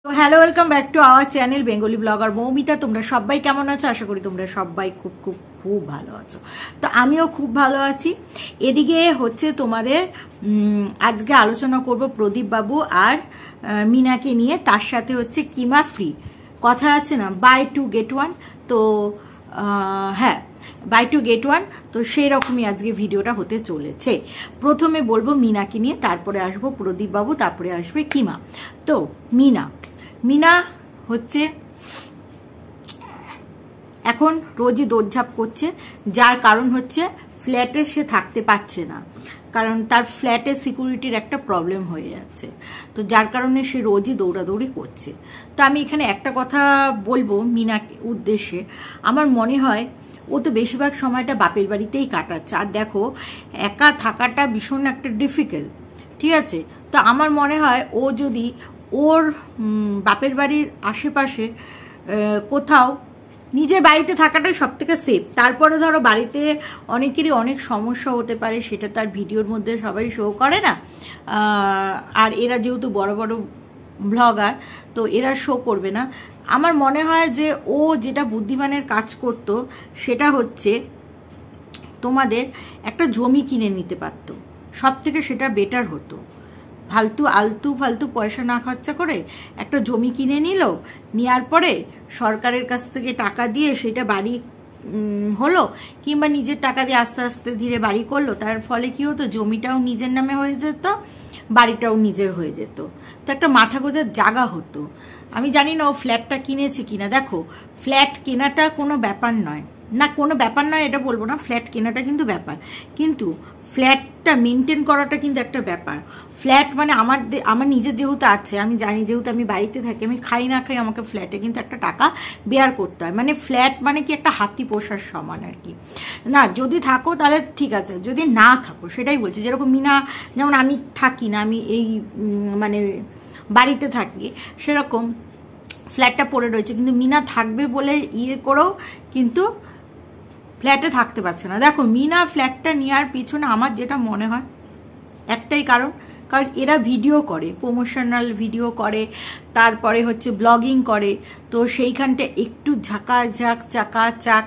তো hello, welcome back to our channel Bengali blogger Moumita. তোমরা সবাই কেমন আছো? আশা করি তোমরা সবাই খুব খুব খুব ভালো আছো। তো আমিও খুব ভালো আছি। এদিকে হচ্ছে তোমাদের আজকে আলোচনা করব প্রদীপ বাবু আর মিনাকে নিয়ে। তার সাথে হচ্ছে কিমা ফ্রি কথা আছে না, বাই টু গেট ওয়ান। তো হ্যাঁ, বাই টু গেট ওয়ান। তো সেই রকমই আজকে ভিডিওটা হতে চলেছে। প্রথমে বলবো মিনাকে নিয়ে, তারপরে আসবো প্রদীপ বাবু, তারপরে আসবে কিমা। তো মিনা হচ্ছে এখন রোজই দৌড়ঝাঁপ করছে, যার কারণ হচ্ছে ফ্ল্যাটে সে থাকতে পারছে না, কারণ তার ফ্ল্যাটে সিকিউরিটির একটা প্রবলেম হয়ে যাচ্ছে। তো যার কারণে সে রোজই দৌড়াদৌড়ি করছে। তো আমি এখানে একটা কথা বলবো মিনার উদ্দেশ্যে। আমার মনে হয় ও তো বেশিরভাগ সময়টা বাপের বাড়িতেই কাটাচ্ছে। আর দেখো, একা থাকাটা ভীষণ একটা ডিফিকাল্ট, ঠিক আছে? তো আমার মনে হয় ও যদি ওর বাপের বাড়ির আশেপাশে কোথাও নিজের বাড়িতে থাকাটাই সব থেকে সেফ। তারপরে ধরো বাড়িতে অনেকেরই অনেক সমস্যা হতে পারে, সেটা তার ভিডিওর মধ্যে সবাই শো করে না। আর এরা যেহেতু বড় বড় ব্লগার, তো এরা শো করবে না। আমার মনে হয় যে ও যেটা বুদ্ধিমানের কাজ করত, সেটা হচ্ছে তোমাদের একটা জমি কিনে নিতে পারত, সব থেকে সেটা বেটার হতো। ফালতু পয়সা না খরচা করে একটা জমি কিনে নিল, নেওয়ার পরে সরকারের কাছ থেকে টাকা দিয়ে সেটা বাড়ি হলো, কিংবা নিজের টাকা দিয়ে আস্তে আস্তে ধীরে বাড়ি করলো। তার ফলে কি হতো, জমিটাও নিজের নামে হয়ে যেত, বাড়িটাও নিজের হয়ে যেত। তো একটা মাথা গোঁজার জায়গা হতো। আমি জানি না ও ফ্ল্যাটটা কিনেছে কিনা। দেখো, ফ্ল্যাট কেনাটা কোনো ব্যাপার নয়, না কোনো ব্যাপার নয় এটা বলবো না, ফ্ল্যাট কেনাটা কিন্তু ব্যাপার, কিন্তু ফ্ল্যাটটা মেনটেন করাটা কিন্তু একটা ব্যাপার। ফ্ল্যাট মানে আমার নিজের যেহেতু আছে, আমি জানি যেহেতু আমি বাড়িতে থাকি, আমি খাই না খাই আমাকে ফ্ল্যাটে কিন্তু একটা টাকা বেয়ার করতে হয়। মানে ফ্ল্যাট মানে কি একটা হাতি পোষার সমান আর কি। না, যদি থাকো তাহলে ঠিক আছে, যদি না থাকো সেটাই বলছি। যেরকম মিনা, যেমন আমি থাকি না, আমি এই মানে বাড়িতে থাকি, সেরকম ফ্ল্যাটটা পড়ে রয়েছে, কিন্তু মিনা থাকবে বলে ইয়ে করেও কিন্তু ফ্ল্যাটে থাকতে পারছে না। দেখো, মিনা ফ্ল্যাটটা নেওয়ার পিছনে আমার যেটা মনে হয় একটাই কারণ এরা ভিডিও করে, প্রমোশনাল ভিডিও করে, তারপরে হচ্ছে ব্লগিং করে। তো সেইখানটা একটু চাকাচাক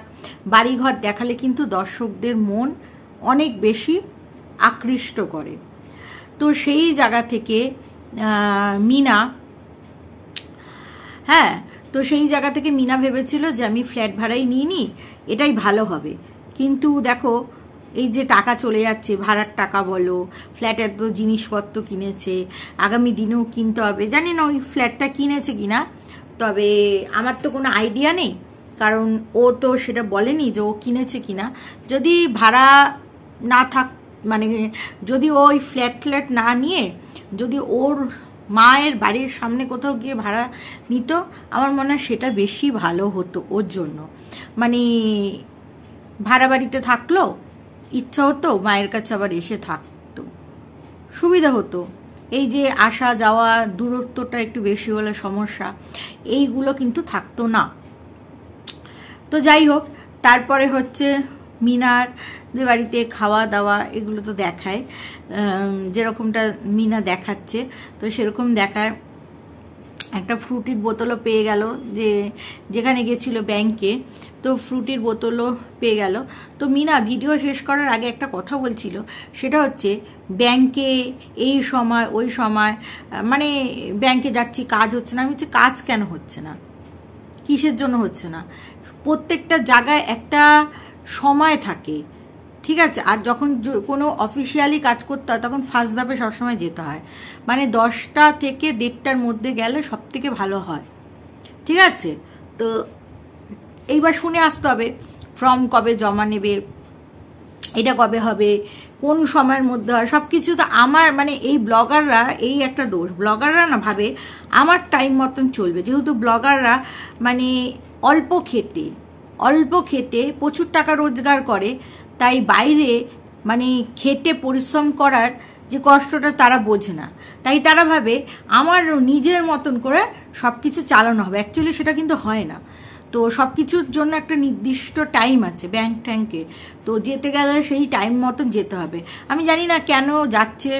বাড়িঘর দেখালে কিন্তু দর্শকদের মন অনেক বেশি আকৃষ্ট করে। তো সেই জায়গা থেকে মিনা ভেবেছিল যে আমি ফ্ল্যাট ভাড়াই নিয়ে নিই, এটাই ভালো হবে। কিন্তু দেখো, এই যে টাকা চলে যাচ্ছে, ভাড়ার টাকা বলো, ফ্ল্যাটের তো জিনিসপত্র কিনেছে, আগামী দিনেও কিনতে হবে। জানি না ওই ফ্ল্যাটটা কিনেছে কিনা, তবে আমার তো কোনো আইডিয়া নেই, কারণ ও তো সেটা বলেনি যে ও কিনেছে কিনা। যদি ভাড়া না থাক, মানে যদি ওই ফ্ল্যাট না নিয়ে যদি ওর মায়ের বাড়ির সামনে কোথাও গিয়ে ভাড়া নিত, আমার মনে হয় সেটা বেশি ভালো হতো ওর জন্য। মানে ভাড়া বাড়িতে থাকলো, ইচ্ছা হতো মায়ের কাছে আবার এসে থাকতো, সুবিধা হতো। এই যে আসা যাওয়া দূরত্বটা একটু বেশি হলে সমস্যা, এইগুলো কিন্তু থাকতো না। তো যাই হোক, তারপরে হচ্ছে মিনার যে বাড়িতে খাওয়া দাওয়া এগুলো তো দেখায়, যেরকমটা মিনা দেখাচ্ছে, তো সেরকম দেখায়। একটা ফ্রুটির বোতলও পেয়ে গেল, যেখানে গেছিল ব্যাংকে, তো ফ্রুটির বোতলও পেয়ে গেল। তো মিনা ভিডিও শেষ করার আগে একটা কথা বলছিল, সেটা হচ্ছে ব্যাংকে এই সময় ওই সময়, মানে ব্যাংকে যাচ্ছি কাজ হচ্ছে না। আমি বলছি, কাজ কেন হচ্ছে না, কিসের জন্য হচ্ছে না? প্রত্যেকটা জায়গায় একটা সময় থাকে, ঠিক আছে? আর যখন কোনো অফিসিয়ালি কাজ করতে হয়, তখন ফার্স্ট ধাপে সবসময় যেতে হয়, মানে 10টা থেকে 1:30টার মধ্যে গেলে সব থেকে ভালো হয়, ঠিক আছে? তো এইবার শুনে আসতে হবে ফর্ম কবে জমা নেবে, এটা কবে হবে, কোন সময়ের মধ্যে হয়, সব কিছু। তো আমার মানে এই ব্লগাররা, এই একটা দোষ, ব্লগাররা না ভাবে আমার টাইম মতন চলবে। যেহেতু ব্লগাররা মানে অল্প খেটে প্রচুর টাকা রোজগার করে, তাই বাইরে মানে খেটে পরিশ্রম করার যে কষ্টটা তারা বোঝে না। তাই তারা ভাবে আমার নিজের মতন করে সবকিছু চালানো হবে। অ্যাকচুয়ালি সেটা কিন্তু হয় না। তো সবকিছুর জন্য একটা নির্দিষ্ট টাইম আছে ব্যাংকে, তো যেতে গেলে সেই টাইম মতন যেতে হবে। আমি জানি না কেন যাচ্ছে,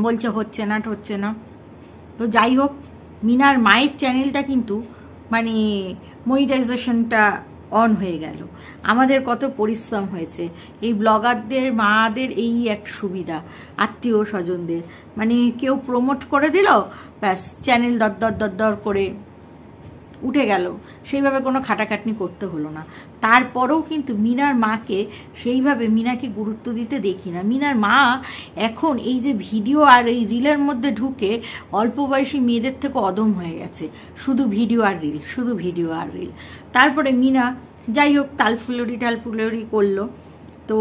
বলছে হচ্ছে না। তো যাই হোক, মিনার মায়ের চ্যানেলটা কিন্তু মানে মনিটাইজেশনটা অন হয়ে গেল। আমাদের কত পরিশ্রম হয়েছে, এই ব্লগারদের মাদের এই এক সুবিধা, আত্মীয় স্বজনদের মানে কেউ প্রমোট করে দিল, ব্যাস চ্যানেল দর করে উঠে গেল, সেইভাবে কোনো খাটাখাটনি করতে হলো না। তারপরেও কিন্তু মিনার মাকে সেইভাবে মিনাকে গুরুত্ব দিতে দেখি না। মিনার মা এখন এই যে ভিডিও আর এই রিলের মধ্যে ঢুকে অল্প বয়সী মেয়েদের থেকে অদম হয়ে গেছে, শুধু ভিডিও আর রিল, শুধু ভিডিও আর রিল। তারপরে মিনা যাই হোক টালফুলরি করলো, তো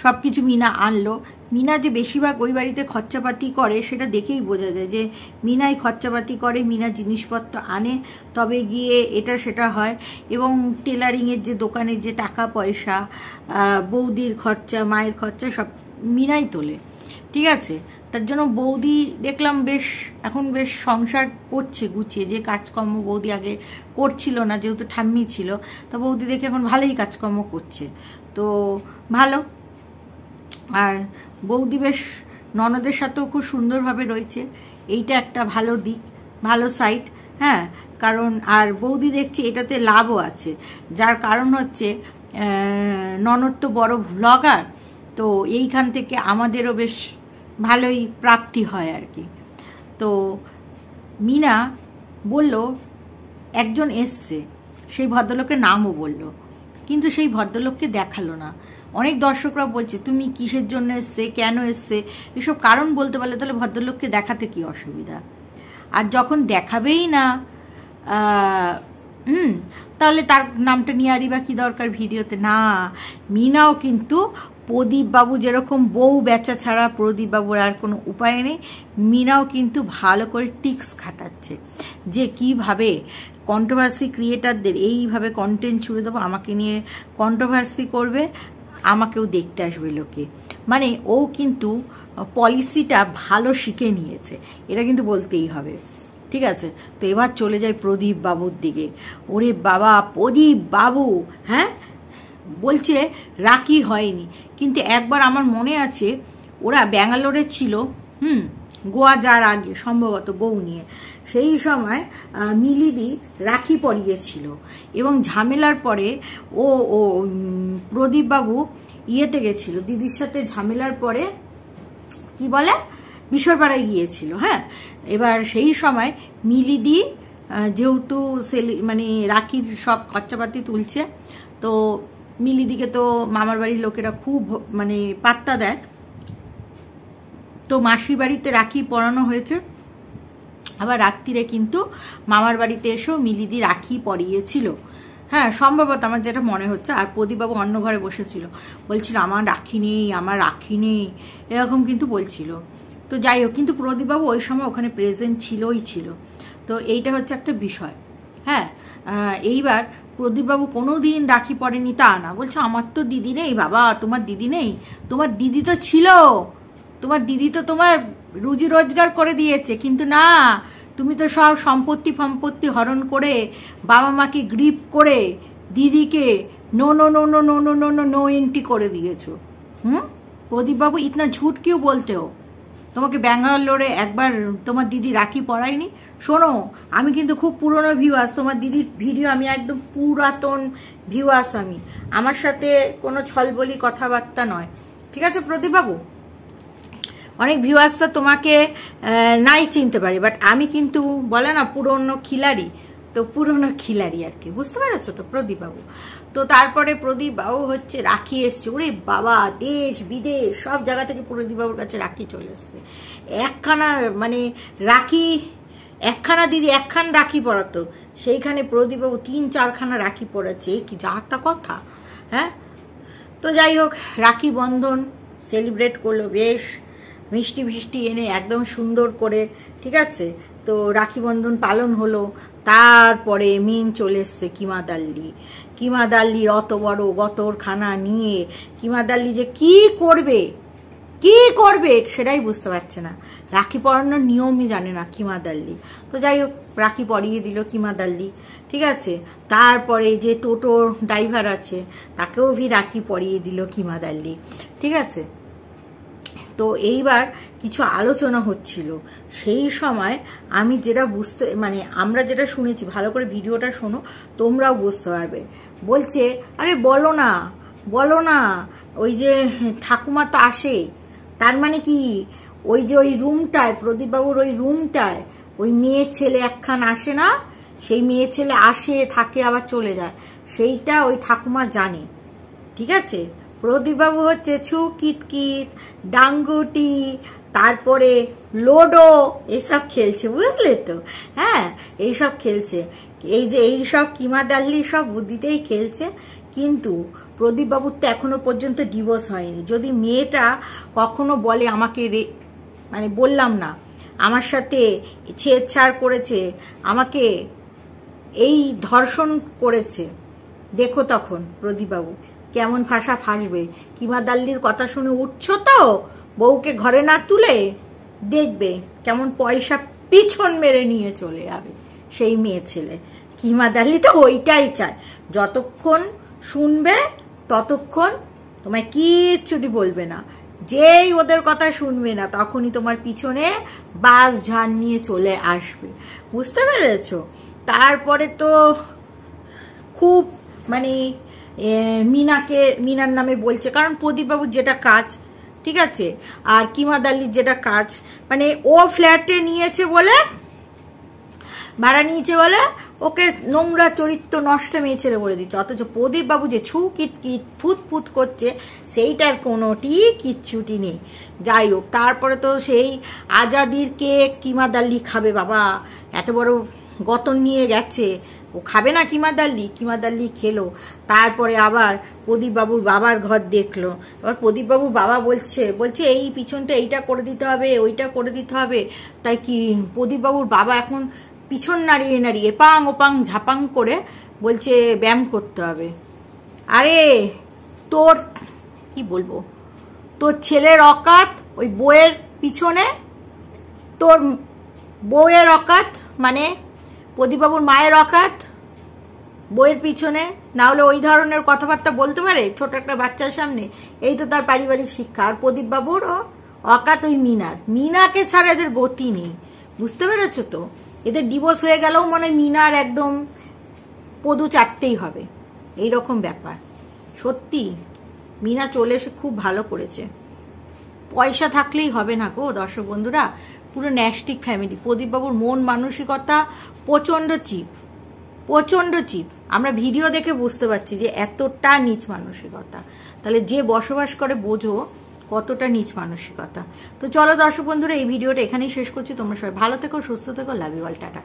সব কিছু মিনা আনলো। মিনা যে বেশিরভাগ ওই বাড়িতে খরচাপাতি করে সেটা দেখেই বোঝা যায় যে মিনাই খরচাপাতি করে, মিনা জিনিসপত্র আনে তবে গিয়ে এটা সেটা হয়। এবং টেলারিংয়ের যে দোকানের যে টাকা পয়সা, বৌদির খরচা, মায়ের খরচা সব মিনাই তোলে, ঠিক আছে। তার জন্য বৌদি দেখলাম এখন বেশ সংসার করছে গুছিয়ে, যে কাজকর্ম বৌদি আগে করছিল না যেহেতু ঠাম্মি ছিল, তা বৌদি দেখে এখন ভালোই কাজকর্ম করছে, তো ভালো। আর বৌদি বেশ ননদের সাথেও খুব সুন্দরভাবে রয়েছে, এইটা একটা ভালো দিক, ভালো সাইড, হ্যাঁ। কারণ আর বৌদি দেখছি এটাতে লাভও আছে, যার কারণ হচ্ছে ননদ তো বড় ব্লগার, তো এইখান থেকে আমাদেরও বেশ ভালোই প্রাপ্তি হয় আর কি। তো মিনা বলল একজন এসছে, সেই ভদ্রলোকের নামও বলল, কিন্তু সেই ভদ্রলোককে দেখালো না। অনেক দর্শকরা বলছে তুমি কিসের জন্য এসছে, কেন এসছে, এসব কারণ বলতে পারলে তাহলে ভদ্রলোককে দেখাতে কি অসুবিধা। আর যখন দেখাবেই না তাহলে তার নামটা নিয়ে আরই বা কি দরকার ভিডিওতে। না, মিনাও কিন্তু প্রদীপবাবু যেরকম বউ বেচা ছাড়া প্রদীপবাবুর আর কোনো উপায় নেই, মিনাও কিন্তু ভালো করে টিক্স খাটাচ্ছে যে কিভাবে কন্ট্রোভার্সি ক্রিয়েটারদের এইভাবে কন্টেন্ট ছুড়ে দেবো, আমাকে নিয়ে কন্ট্রোভার্সি করবে, আমাকেও দেখতে আসবে লোকে। মানে ও কিন্তু পলিসিটা ভালো শিখে নিয়েছে, এটা কিন্তু বলতেই হবে, ঠিক আছে। তো এবার চলে যায় প্রদীপ বাবুর দিকে। ওরে বাবা, প্রদীপ বাবু, হ্যাঁ বলছে রাখি হয়নি, কিন্তু একবার আমার মনে আছে ওরা ব্যাঙ্গালোরে ছিল, গোয়া যাওয়ার আগে সম্ভবত বউ নিয়ে, সেই সময় মিলিদি রাখি পরিয়েছিল এবং ঝামেলার পরে ও প্রদীপবাবু ইয়েতে গেছিল, দিদির সাথে ঝামেলার পরে কি বলে বিশ্বপাড়ায় গিয়েছিল, হ্যাঁ। এবার সেই সময় মিলিদি যেহেতু মানে রাখির সব খরচাপাতি তুলছে, তো মিলিদিকে তো মামার বাড়ির লোকেরা খুব মানে পাত্তা দেয়, তো মাসির বাড়িতে রাখি পরানো হয়েছে। আবার রাত্রিরে কিন্তু মামার বাড়িতে এসেও মিলিদি রাখি পরিয়েছিল, হ্যাঁ সম্ভবত আমার যেটা মনে হচ্ছে। আর প্রদীপবাবু অন্য ঘরে বসেছিল, বলছিল আমার রাখি নেই, আমার রাখি নেই, এরকম কিন্তু বলছিল। তো যাই হোক, কিন্তু প্রদীপবাবু ওই সময় ওখানে প্রেজেন্ট ছিল। তো এইটা হচ্ছে একটা বিষয়, হ্যাঁ। এইবার প্রদীপবাবু কোনো দিন রাখি পড়েনি তা না, বলছে আমার তো দিদি নেই। বাবা, তোমার দিদি নেই? তোমার দিদি তো ছিল, তোমার দিদি তো তোমার রুজি রোজগার করে দিয়েছে, কিন্তু না, তুমি তো সব সম্পত্তি হরণ করে বাবা মাকে গ্রিপ করে দিদিকে নো এন্ট্রি করে দিয়েছো। প্রদীপবাবু ইতনা ঝুট কিউ বলতে হো? তোমাকে ব্যাঙ্গালোরে একবার তোমার দিদি রাখি পরায়নি? শোনো, আমি কিন্তু খুব পুরনো ভিউয়ার্স, তোমার দিদির ভিডিও আমি একদম পুরাতন ভিউয়ার্স, আমি আমার সাথে কোনো ছলবলি কথাবার্তা নয়, ঠিক আছে প্রদীপবাবু? অনেক ভিউয়ার্সরা তোমাকে নাই চিনতে পারি, বাট আমি কিন্তু বলে না পুরনো খিলাড়ি, তো পুরনো খিলাড়ি আর কি, বুঝতে পেরেছো তো প্রদীপবাবু? তো তারপরে প্রদীপবাবু হচ্ছে রাখি এসছে, ওরে বাবা, দেশ বিদেশ সব জায়গা থেকে প্রদীপবাবুর কাছে রাখি চলে এসছে। একখানা মানে রাখি, একখানা দিদি একখান রাখি পরাতো, সেইখানে প্রদীপবাবু 3-4খানা রাখি পড়াচ্ছে, কি যাতা কথা, হ্যাঁ। তো যাই হোক, রাখি বন্ধন সেলিব্রেট করলো বেশ মিষ্টি এনে একদম সুন্দর করে, ঠিক আছে। তো রাখি বন্ধন পালন হলো। তারপরে মেন চলে এসছে কিমা দাল্লির অত বড় গতরখানা নিয়ে কিমা দাল্লি যে কি করবে সেটাই বুঝতে পারছে না, রাখি পরানোর নিয়মই জানে না কিমা দাল্লি। তো যাই হোক, রাখি পরিয়ে দিল কিমা দাল্লি, ঠিক আছে। তারপরে যে টোটো ড্রাইভার আছে তাকেও রাখি পরিয়ে দিল কিমা দাল্লি, ঠিক আছে। তো এইবার কিছু আলোচনা হচ্ছিল, সেই সময় আমি যেটা বুঝতে মানে আমরা যেটা শুনেছি, ভালো করে ভিডিওটা শোনো তোমরাও বুঝতে পারবে। বলছে আরে বলো না বলো না, ওই যে ঠাকুমা তো আসে, তার মানে কি ওই যে ওই রুমটায়, প্রদীপবাবুর ওই রুমটায় ওই মেয়ে ছেলে একখান আসে না, সেই মেয়ে ছেলে আসে থাকে আবার চলে যায়, সেইটা ওই ঠাকুমা জানে। ঠিক আছে, প্রদীপবাবু হচ্ছে ছু কিটকিট, ডাঙ্গুটি, তারপরে লোডো এসব খেলছে, বুঝলে তো? হ্যাঁ, এইসব খেলছে, এই যে এইসব কিমাদাল্লি সব বুদ্ধিতেই খেলছে। কিন্তু প্রদীপবাবুর তো এখনো পর্যন্ত ডিভোর্স হয়নি। যদি মেয়েটা কখনো বলে আমাকে মানে বললাম না, আমার সাথে ছেড়ছাড় করেছে, আমাকে এই ধর্ষণ করেছে, দেখো তখন প্রদীপবাবু কেমন ভাষা ফাঁসবে। কিমাদাল্লির কথা শুনে উঠছো তো বউকে ঘরে না তুলে, দেখবে কেমন পয়সা পিছন মেরে নিয়ে চলে যাবে সেই মেয়ে ছেলে। কিমাদাল্লি তো ওইটাই চায়, যতক্ষণ শুনবে ততক্ষণ তোমায় কিচ্ছুটি বলবে না, যেই ওদের কথা শুনবে না তখনই তোমার পিছনে বাস ঝান নিয়ে চলে আসবে, বুঝতে পেরেছ? তারপরে তো খুব মানে মিনার নামে বলছে, কারণ প্রদীপবাবুর যেটা কাজ, ঠিক আছে, আর কিমাদাল্লির যেটা কাজ, মানে ও ফ্ল্যাটে নিয়েছে বলে, ভাড়া নিয়েছে বলে ওকে নোংরা চরিত্র নষ্ট মেয়ে ছেলে বলে দিচ্ছে, অথচ প্রদীপবাবু যে ছু কিট ফুত ফুত করছে সেইটার কোনোটি কিচ্ছুটি নেই। যাই হোক, তারপরে তো সেই আজাদির কেক কিমাদাল্লি খাবে, বাবা এত বড় গতন নিয়ে গেছে, ও খাবে না কিমাদাল্লি খেলো। তারপরে আবার প্রদীপবাবুর বাবার ঘর দেখলো, এবার প্রদীপবাবুর বাবা বলছে এই পিছনটা এইটা করে দিতে হবে, ওইটা করে দিতে হবে। তাই কি প্রদীপবাবুর বাবা এখন পিছন নাড়িয়ে নাড়িয়ে এপাং ওপাং ঝাপাং করে বলছে ব্যায়াম করতে হবে। আরে তোর কি বলবো, তোর ছেলের অকাত ওই বইয়ের পিছনে, তোর বউয়ের অকাত মানে প্রদীপবাবুর মায়ের অকাত বইয়ের পিছনে, না হলে ওই ধরনের কথাবার্তা বলতে পারে ছোট একটা বাচ্চার সামনে? এই তো তার পারিবারিক শিক্ষা। আর প্রদীপবাবুর অকাত ওই মিনাকে ছাড়া এদের গতি নেই, বুঝতে পেরেছো তো? এদের ডিভোর্স হয়ে গেলেও মনে হয় মিনার একদম পদু চাটতেই হবে, এইরকম ব্যাপার। সত্যি মিনা চলে এসে খুব ভালো করেছে। পয়সা থাকলেই হবে না গো দর্শক বন্ধুরা, পুরো ন্যাস্টিক ফ্যামিলি। প্রদীপবাবুর মন মানসিকতা প্রচন্ড চিপ। আমরা ভিডিও দেখে বুঝতে পারছি যে এতটা নিচ মানসিকতা, তাহলে যে বসবাস করে বোঝো কতটা নিচ মানসিকতা। তো চলো দর্শক বন্ধুরা, এই ভিডিওটা এখানেই শেষ করছি। তোমরা সবাই ভালো থেকো, সুস্থ থেকো, লাভ ইউ অল, টাটা।